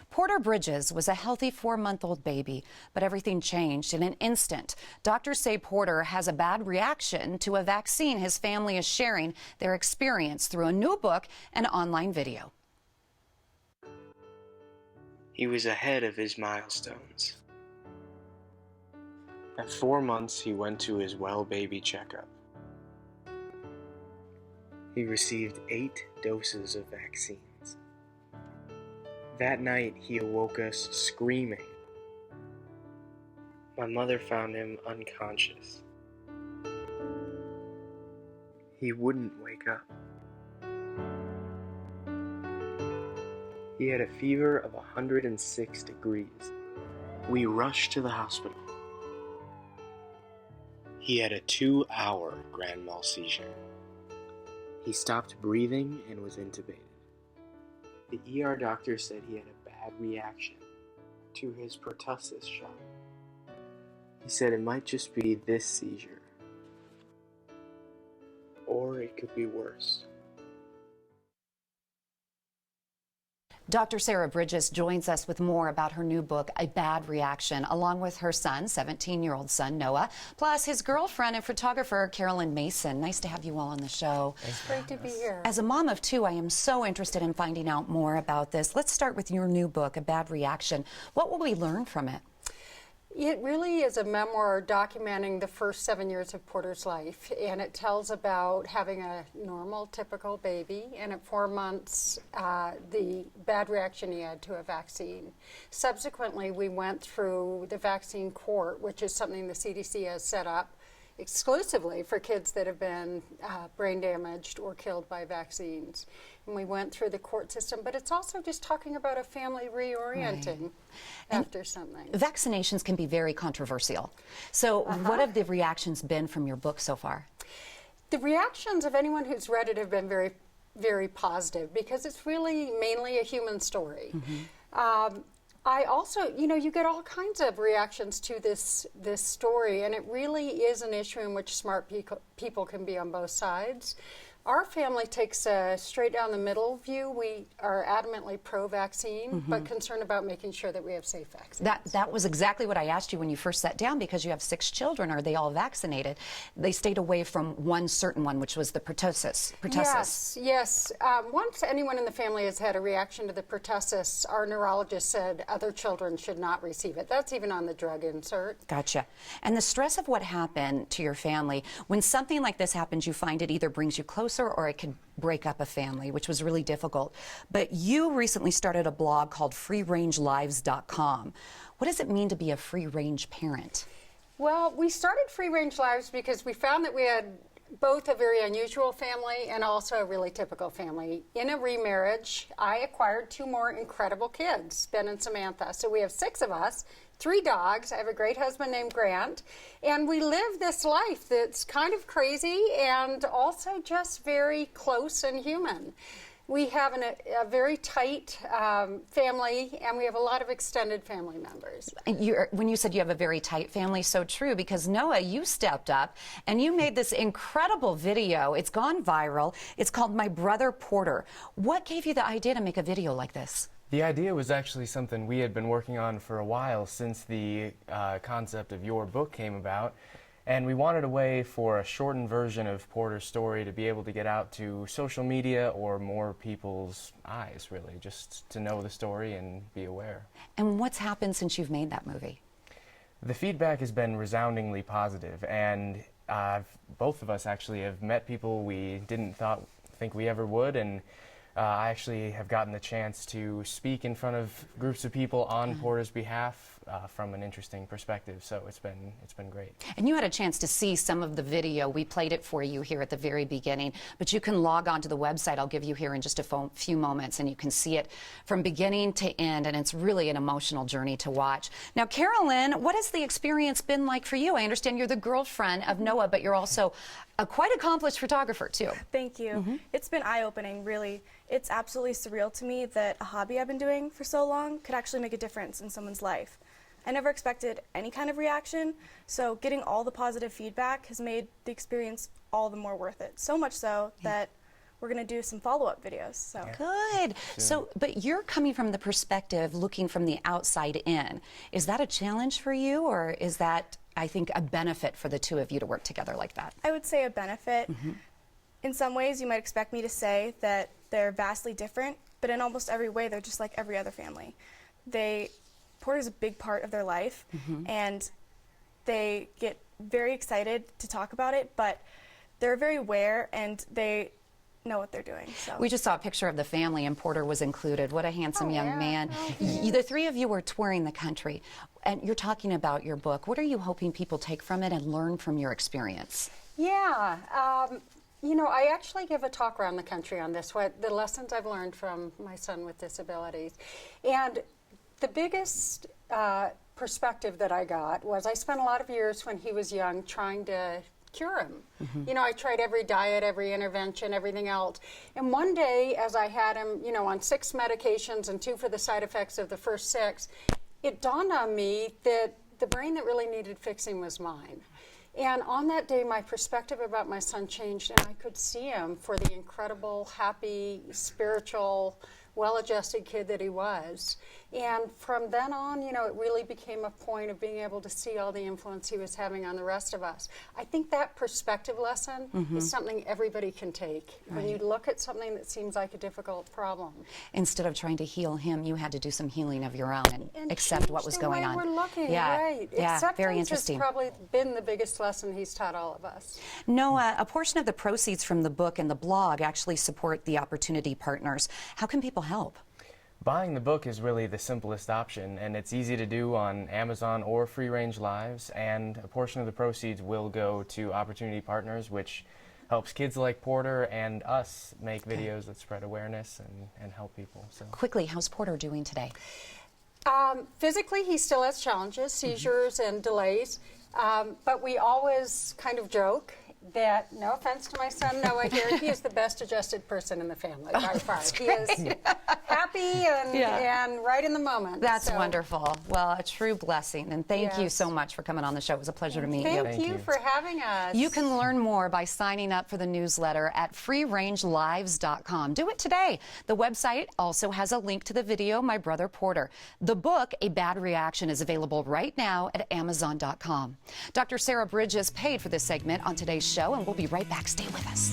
Porter Bridges was a healthy 4-month-old baby, but everything changed in an instant. Doctors say Porter has a bad reaction to a vaccine. His family is sharing their experience through a new book and online video. He was ahead of his milestones. At 4 months, he went to his well baby checkup. He received 8 doses of vaccines. That night, he awoke us screaming. My mother found him unconscious. He wouldn't wake up. He had a fever of 106 degrees. We rushed to the hospital. He had a 2-hour grand mal seizure. He stopped breathing and was intubated. The ER doctor said he had a bad reaction to his pertussis shot. He said it might just be this seizure, or it could be worse. Dr. Sarah Bridges joins us with more about her new book, A Bad Reaction, along with her son, 17-year-old son, Noah, plus his girlfriend and photographer, Carolyn Mason. Nice to have you all on the show. It's great to be here. As a mom of 2, I am so interested in finding out more about this. Let's start with your new book, A Bad Reaction. What will we learn from it? It really is a memoir documenting the first 7 years of Porter's life, and it tells about having a normal, typical baby, and at 4 months, the bad reaction he had to a vaccine. Subsequently, we went through the vaccine court, which is something the CDC has set up exclusively for kids that have been brain damaged or killed by vaccines. And we went through the court system, but it's also just talking about a family reorienting after something. Vaccinations can be very controversial. So what have the reactions been from your book so far? The reactions of anyone who's read it have been very, very positive because it's really mainly a human story. I also, you get all kinds of reactions to this story, and it really is an issue in which smart people can be on both sides. Our family takes a straight down the middle view. We are adamantly pro-vaccine, but concerned about making sure that we have safe vaccines. That was exactly what I asked you when you first sat down, because you have 6 children. Are they all vaccinated? They stayed away from one certain one, which was the pertussis. Yes. Once anyone in the family has had a reaction to the pertussis, our neurologist said other children should not receive it. That's even on the drug insert. Gotcha. And the stress of what happened to your family, when something like this happens, you find it either brings you closer or it can break up a family, which was really difficult. But you recently started a blog called freerangelives.com. What does it mean to be a free-range parent? Well, we started Free Range Lives because we found that we had both a very unusual family and also a really typical family. In a remarriage, I acquired 2 more incredible kids, Ben and Samantha. So we have 6 of us, 3 dogs. I have a great husband named Grant. And we live this life that's kind of crazy and also just very close and human. We have a very tight family, and we have a lot of extended family members. When you said you have a very tight family, so true, because Noah, you stepped up and you made this incredible video. It's gone viral. It's called My Brother Porter. What gave you the idea to make a video like this? The idea was actually something we had been working on for a while since the concept of your book came about. And we wanted a way for a shortened version of Porter's story to be able to get out to social media or more people's eyes, really, just to know the story and be aware. And what's happened since you've made that movie? The feedback has been resoundingly positive, and both of us actually have met people we didn't think we ever would, and I actually have gotten the chance to speak in front of groups of people on Porter's behalf from an interesting perspective, so it's been great. And you had a chance to see some of the video. We played it for you here at the very beginning, but you can log on to the website I'll give you here in just a few moments, and you can see it from beginning to end, and it's really an emotional journey to watch. Now, Carolyn, what has the experience been like for you? I understand you're the girlfriend of Noah, but you're also a quite accomplished photographer, too. Thank you. It's been eye-opening, really. It's absolutely surreal to me that a hobby I've been doing for so long could actually make a difference in someone's life. I never expected any kind of reaction, so getting all the positive feedback has made the experience all the more worth it. So much so that we're going to do some follow-up videos. So. Good. So, but you're coming from the perspective, looking from the outside in. Is that a challenge for you, or is that, I think, a benefit for the two of you to work together like that? I would say a benefit. In some ways, you might expect me to say that they're vastly different, but in almost every way, they're just like every other family. Porter's a big part of their life, and they get very excited to talk about it, but they're very aware and they know what they're doing. So. We just saw a picture of the family, and Porter was included. What a handsome young man. The three of you are touring the country, and you're talking about your book. What are you hoping people take from it and learn from your experience? Yeah, you know, I actually give a talk around the country on this, the lessons I've learned from my son with disabilities. And the biggest perspective that I got was I spent a lot of years when he was young trying to cure him. You know, I tried every diet, every intervention, everything else. And one day, as I had him, you know, on 6 medications and 2 for the side effects of the first 6, it dawned on me that the brain that really needed fixing was mine. And on that day, my perspective about my son changed, and I could see him for the incredible, happy, spiritual, well-adjusted kid that he was. And from then on, you know, it really became a point of being able to see all the influence he was having on the rest of us. I think that perspective lesson is something everybody can take. When you look at something that seems like a difficult problem. Instead of trying to heal him, you had to do some healing of your own and accept what was going on. We're looking, yeah, right. Yeah, Acceptance very interesting. has probably been the biggest lesson he's taught all of us. Noah, a portion of the proceeds from the book and the blog actually support the Opportunity Partners. How can people help? Buying the book is really the simplest option, and it's easy to do on Amazon or Free Range Lives, and a portion of the proceeds will go to Opportunity Partners, which helps kids like Porter and us make videos that spread awareness and help people. So. Quickly, how's Porter doing today? Physically, he still has challenges, seizures and delays, but we always kind of joke that, no offense to my son Noah here, he is the best adjusted person in the family by far. He is happy and right in the moment. That's wonderful. Well, a true blessing, and thank you Yes. so much for coming on the show. It was a pleasure to meet you. Thank you for having us. You can learn more by signing up for the newsletter at freerangelives.com. Do it today. The website also has a link to the video, My Brother Porter. The book, A Bad Reaction, is available right now at Amazon.com. Dr. Sarah Bridges paid for this segment on today's show, and we'll be right back. Stay with us.